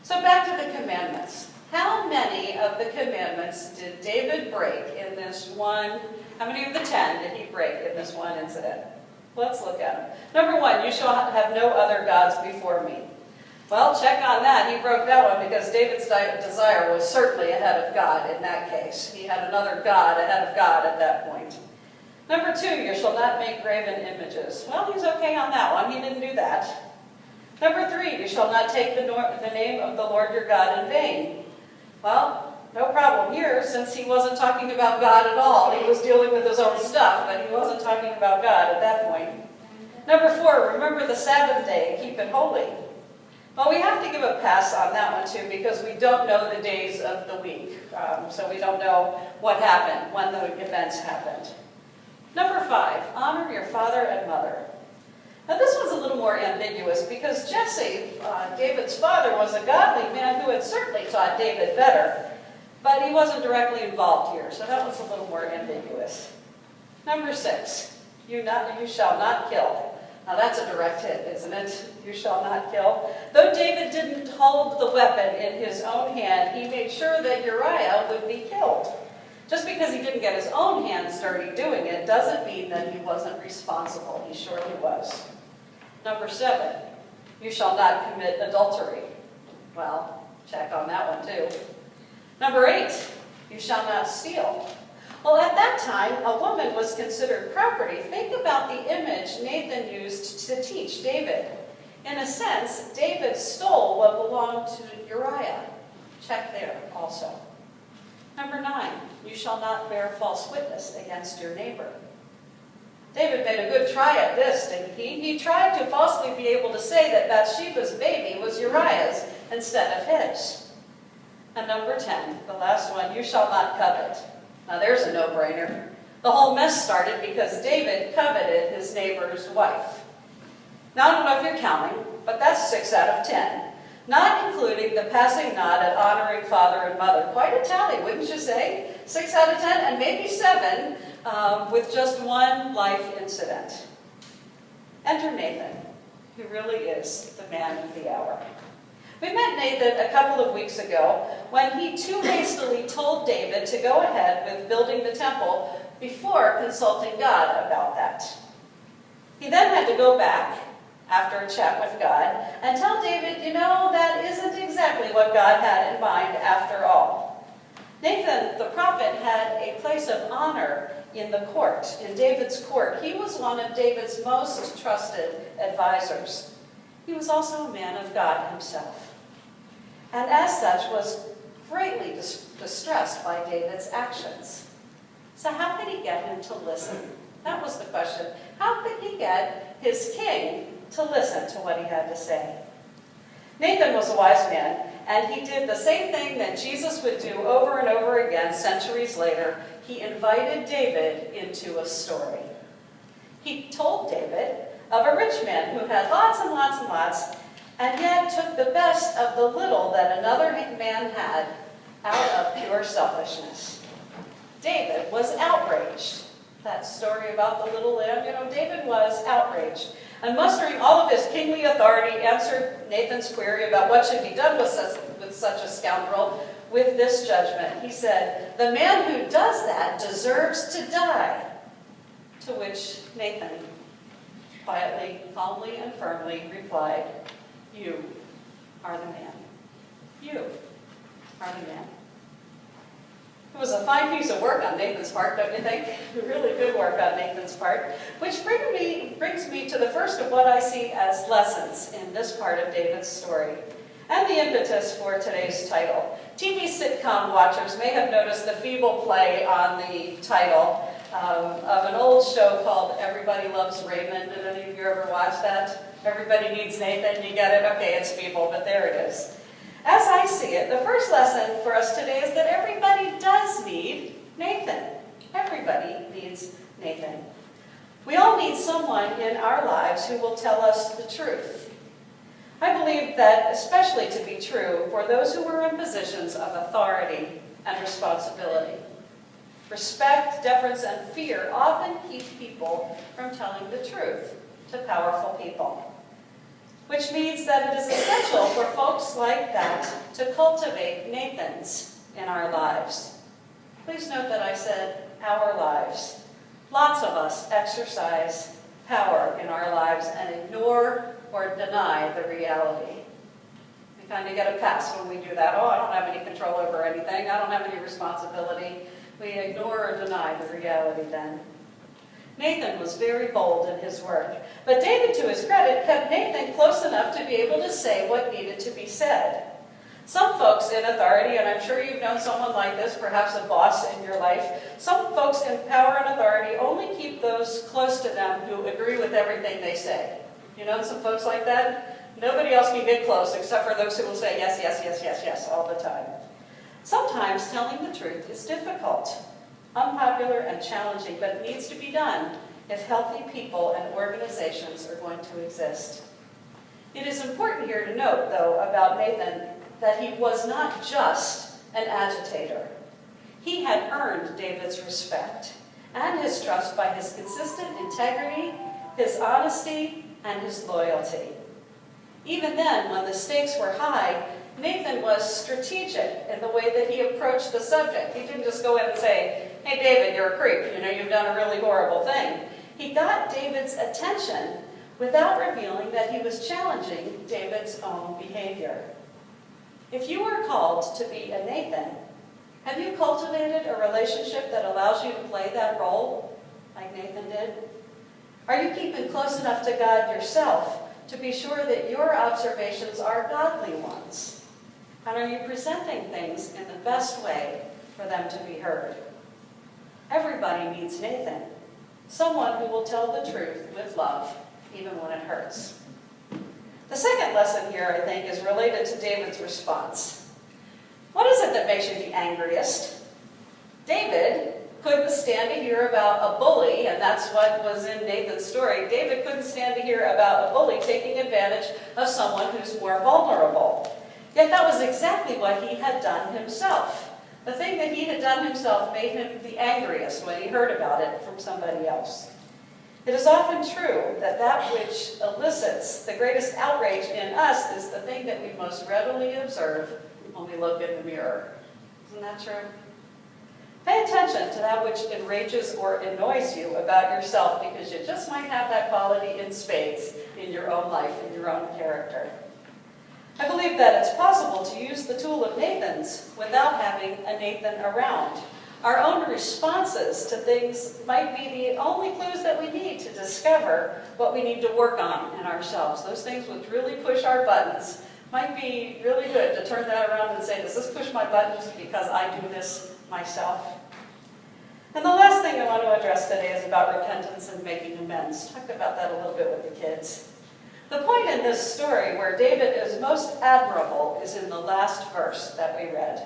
So back to the commandments. How many of the commandments did David break in this one? How many of the 10 did he break in this one incident? Let's look at them. Number 1, you shall have no other gods before me. Well, check on that. He broke that one because David's desire was certainly ahead of God in that case. He had another god ahead of God at that point. Number 2, you shall not make graven images. Well, he's okay on that one. He didn't do that. Number 3, you shall not take the name of the Lord your God in vain. Well, no problem here, since he wasn't talking about God at all. He was dealing with his own stuff, but he wasn't talking about God at that point. Number 4, remember the Sabbath day and keep it holy. Well, we have to give a pass on that one too, because we don't know the days of the week. So we don't know what happened, when the events happened. Number 5, honor your father and mother. Now this one's a little more ambiguous because Jesse, David's father, was a godly man who had certainly taught David better, but he wasn't directly involved here, so that was a little more ambiguous. Number 6, you shall not kill. Now that's a direct hit, isn't it? You shall not kill. Though David didn't hold the weapon in his own hand, he made sure that Uriah would be killed. Just because he didn't get his own hands dirty doing it doesn't mean that he wasn't responsible. He surely was. Number 7, you shall not commit adultery. Well, check on that one too. Number 8, you shall not steal. Well, at that time, a woman was considered property. Think about the image Nathan used to teach David. In a sense, David stole what belonged to Uriah. Check there also. Number 9, you shall not bear false witness against your neighbor. David made a good try at this, didn't he? He tried to falsely be able to say that Bathsheba's baby was Uriah's instead of his. And number 10, the last one, you shall not covet. Now there's a no-brainer. The whole mess started because David coveted his neighbor's wife. Now I don't know if you're counting, but that's 6 out of 10. Not including the passing nod at honoring father and mother. Quite a tally, wouldn't you say? 6 out of 10, and maybe 7 with just one life incident. Enter Nathan, who really is the man of the hour. We met Nathan a couple of weeks ago when he too hastily told David to go ahead with building the temple before consulting God about that. He then had to go back after a chat with God and tell David, you know, that isn't exactly what God had in mind after all. Nathan, the prophet, had a place of honor in the court, in David's court. He was one of David's most trusted advisors. He was also a man of God himself, and as such was greatly distressed by David's actions. So how could he get him to listen? That was the question. How could he get his king to listen to what he had to say? Nathan was a wise man, and he did the same thing that Jesus would do over and over again centuries later. He invited David into a story. He told David of a rich man who had lots and lots and lots, and yet took the best of the little that another man had out of pure selfishness. David was outraged. That story about the little lamb, you know, David was outraged. And mustering all of his kingly authority, answered Nathan's query about what should be done with such a scoundrel with this judgment. He said, "The man who does that deserves to die." To which Nathan quietly, calmly, and firmly replied, "You are the man. You are the man." It was a fine piece of work on Nathan's part, don't you think? Really good work on Nathan's part. Which brings me to the first of what I see as lessons in this part of David's story, and the impetus for today's title. TV sitcom watchers may have noticed the feeble play on the title of an old show called Everybody Loves Raymond. Did any of you ever watch that? Everybody Needs Nathan, you get it? Okay, it's feeble, but there it is. As I see it, the first lesson for us today is that everybody does need Nathan. Everybody needs Nathan. We all need someone in our lives who will tell us the truth. I believe that especially to be true for those who are in positions of authority and responsibility. Respect, deference, and fear often keep people from telling the truth to powerful people. which means that it is essential for folks like that to cultivate Nathans in our lives. Please note that I said our lives. Lots of us exercise power in our lives and ignore or deny the reality. We kind of get a pass when we do that. Oh, I don't have any control over anything. I don't have any responsibility. We ignore or deny the reality then. Nathan was very bold in his work, but David, to his credit, kept Nathan close enough to be able to say what needed to be said. Some folks in authority, and I'm sure you've known someone like this, perhaps a boss in your life, some folks in power and authority only keep those close to them who agree with everything they say. You know some folks like that? Nobody else can get close except for those who will say yes, yes, yes, yes, yes all the time. Sometimes telling the truth is difficult, unpopular and challenging, but it needs to be done if healthy people and organizations are going to exist. It is important here to note, though, about Nathan that he was not just an agitator. He had earned David's respect and his trust by his consistent integrity, his honesty, and his loyalty. Even then, when the stakes were high, Nathan was strategic in the way that he approached the subject. He didn't just go in and say, hey, David, you're a creep. You know, you've done a really horrible thing. He got David's attention without revealing that he was challenging David's own behavior. If you are called to be a Nathan, have you cultivated a relationship that allows you to play that role like Nathan did? Are you keeping close enough to God yourself to be sure that your observations are godly ones? And are you presenting things in the best way for them to be heard? Everybody needs Nathan, someone who will tell the truth with love, even when it hurts. The second lesson here, I think, is related to David's response. What is it that makes you the angriest? David couldn't stand to hear about a bully, and that's what was in Nathan's story. David couldn't stand to hear about a bully taking advantage of someone who's more vulnerable. Yet that was exactly what he had done himself. The thing that he had done himself made him the angriest when he heard about it from somebody else. It is often true that that which elicits the greatest outrage in us is the thing that we most readily observe when we look in the mirror. Isn't that true? Pay attention to that which enrages or annoys you about yourself, because you just might have that quality in spades in your own life, in your own character. I believe that it's possible to use the tool of Nathans without having a Nathan around. Our own responses to things might be the only clues that we need to discover what we need to work on in ourselves. Those things which really push our buttons might be really good to turn that around and say, does this push my buttons because I do this myself? And the last thing I want to address today is about repentance and making amends. Talked about that a little bit with the kids. The point in this story where David is most admirable is in the last verse that we read.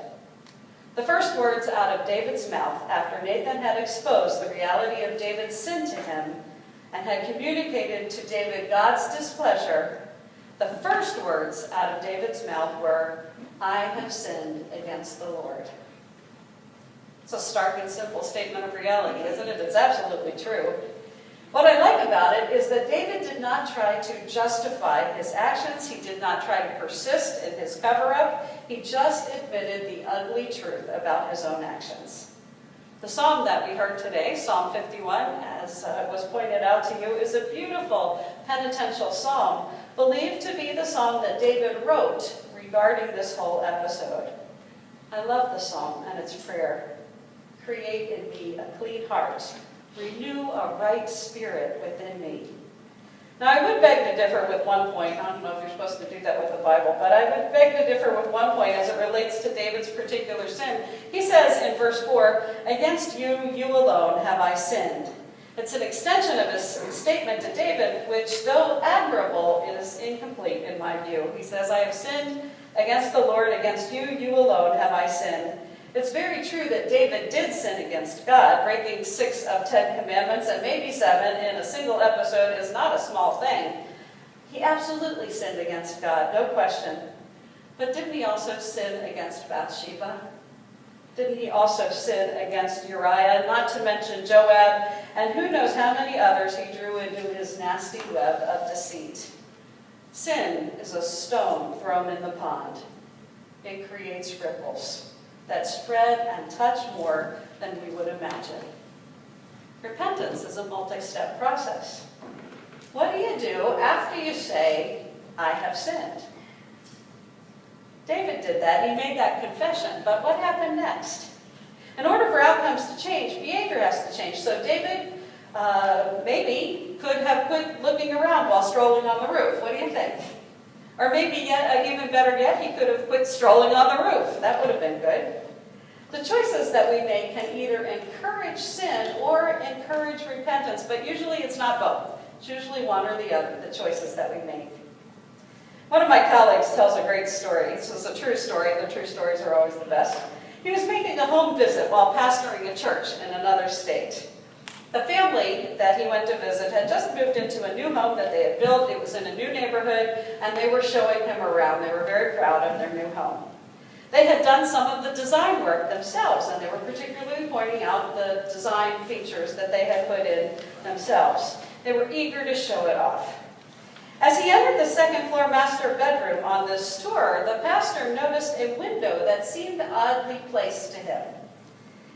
The first words out of David's mouth after Nathan had exposed the reality of David's sin to him and had communicated to David God's displeasure, the first words out of David's mouth were, I have sinned against the Lord. It's a stark and simple statement of reality, isn't it? It's absolutely true. What I like about it is that David did not try to justify his actions. He did not try to persist in his cover-up. He just admitted the ugly truth about his own actions. The psalm that we heard today, Psalm 51, as was pointed out to you, is a beautiful penitential psalm, believed to be the psalm that David wrote regarding this whole episode. I love the psalm and its prayer. Create in me a clean heart. Renew a right spirit within me. Now, I would beg to differ with one point. I don't know if you're supposed to do that with the Bible, but I would beg to differ with one point as it relates to David's particular sin. He says in verse 4, against you, you alone have I sinned. It's an extension of his statement to David, which, though admirable, is incomplete in my view. He says, I have sinned against the Lord, against you, you alone have I sinned. It's very true that David did sin against God. Breaking 6 of 10 commandments, and maybe 7 in a single episode, is not a small thing. He absolutely sinned against God, no question. But didn't he also sin against Bathsheba? Didn't he also sin against Uriah, not to mention Joab, and who knows how many others he drew into his nasty web of deceit? Sin is a stone thrown in the pond. It creates ripples that spread and touch more than we would imagine. Repentance is a multi-step process. What do you do after you say, I have sinned? David did that. He made that confession. But what happened next? In order for outcomes to change, behavior has to change. So David maybe could have quit looking around while strolling on the roof. What do you think? Or maybe even better yet, he could have quit strolling on the roof. That would have been good. The choices that we make can either encourage sin or encourage repentance, but usually it's not both. It's usually one or the other, the choices that we make. One of my colleagues tells a great story. This is a true story. The true stories are always the best. He was making a home visit while pastoring a church in another state. The family that he went to visit had just moved into a new home that they had built. It was in a new neighborhood, and they were showing him around. They were very proud of their new home. They had done some of the design work themselves, and they were particularly pointing out the design features that they had put in themselves. They were eager to show it off. As he entered the second-floor master bedroom on this tour, the pastor noticed a window that seemed oddly placed to him.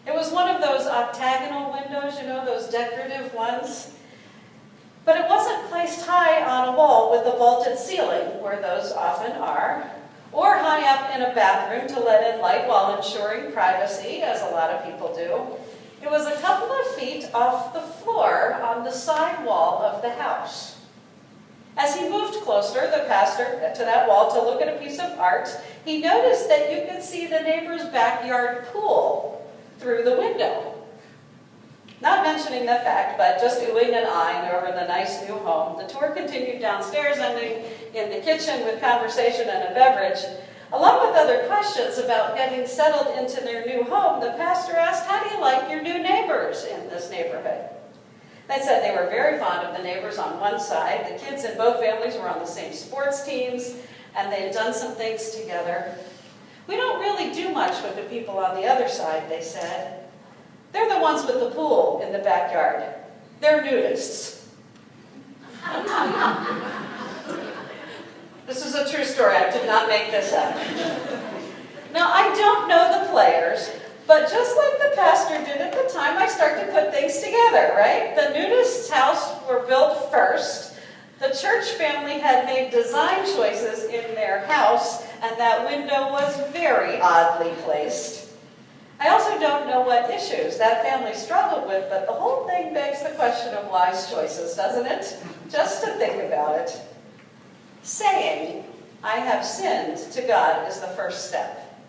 It was one of those octagonal windows, you know, those decorative ones. But it wasn't placed high on a wall with a vaulted ceiling, where those often are, or high up in a bathroom to let in light while ensuring privacy, as a lot of people do. It was a couple of feet off the floor on the side wall of the house. As he moved closer, the pastor, to that wall to look at a piece of art, he noticed that you could see the neighbor's backyard pool through the window. Not mentioning the fact, but just oohing and eyeing over the nice new home, the tour continued downstairs, ending in the kitchen with conversation and a beverage. Along with other questions about getting settled into their new home, the pastor asked, how do you like your new neighbors in this neighborhood? They said they were very fond of the neighbors on one side. The kids in both families were on the same sports teams, and they had done some things together. We don't really do much with the people on the other side, they said. They're the ones with the pool in the backyard. They're nudists. This is a true story. I did not make this up. Now, I don't know the players, but just like the pastor did at the time, I start to put things together, right? The nudists' house were built first. The church family had made design choices in their house, and that window was very oddly placed. I also don't know what issues that family struggled with, but the whole thing begs the question of wise choices, doesn't it? Just to think about it. Saying, I have sinned to God is the first step,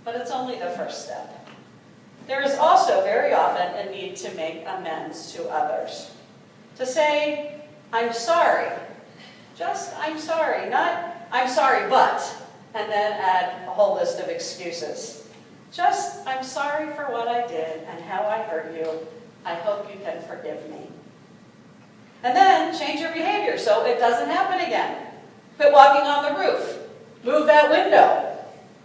but it's only the first step. There is also very often a need to make amends to others. To say, I'm sorry. Just, I'm sorry. Not, I'm sorry, but, and then add a whole list of excuses. Just, I'm sorry for what I did and how I hurt you. I hope you can forgive me. And then change your behavior so it doesn't happen again. Quit walking on the roof. Move that window.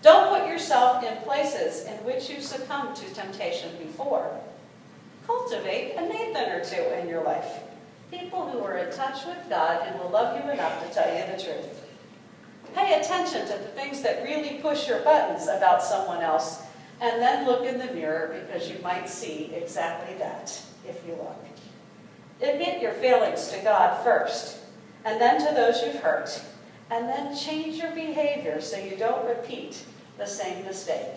Don't put yourself in places in which you succumbed to temptation before. Cultivate a Nathan or two in your life. People who are in touch with God and will love you enough to tell you the truth. Pay attention to the things that really push your buttons about someone else, and then look in the mirror because you might see exactly that if you look. Admit your failings to God first, and then to those you've hurt, and then change your behavior so you don't repeat the same mistake.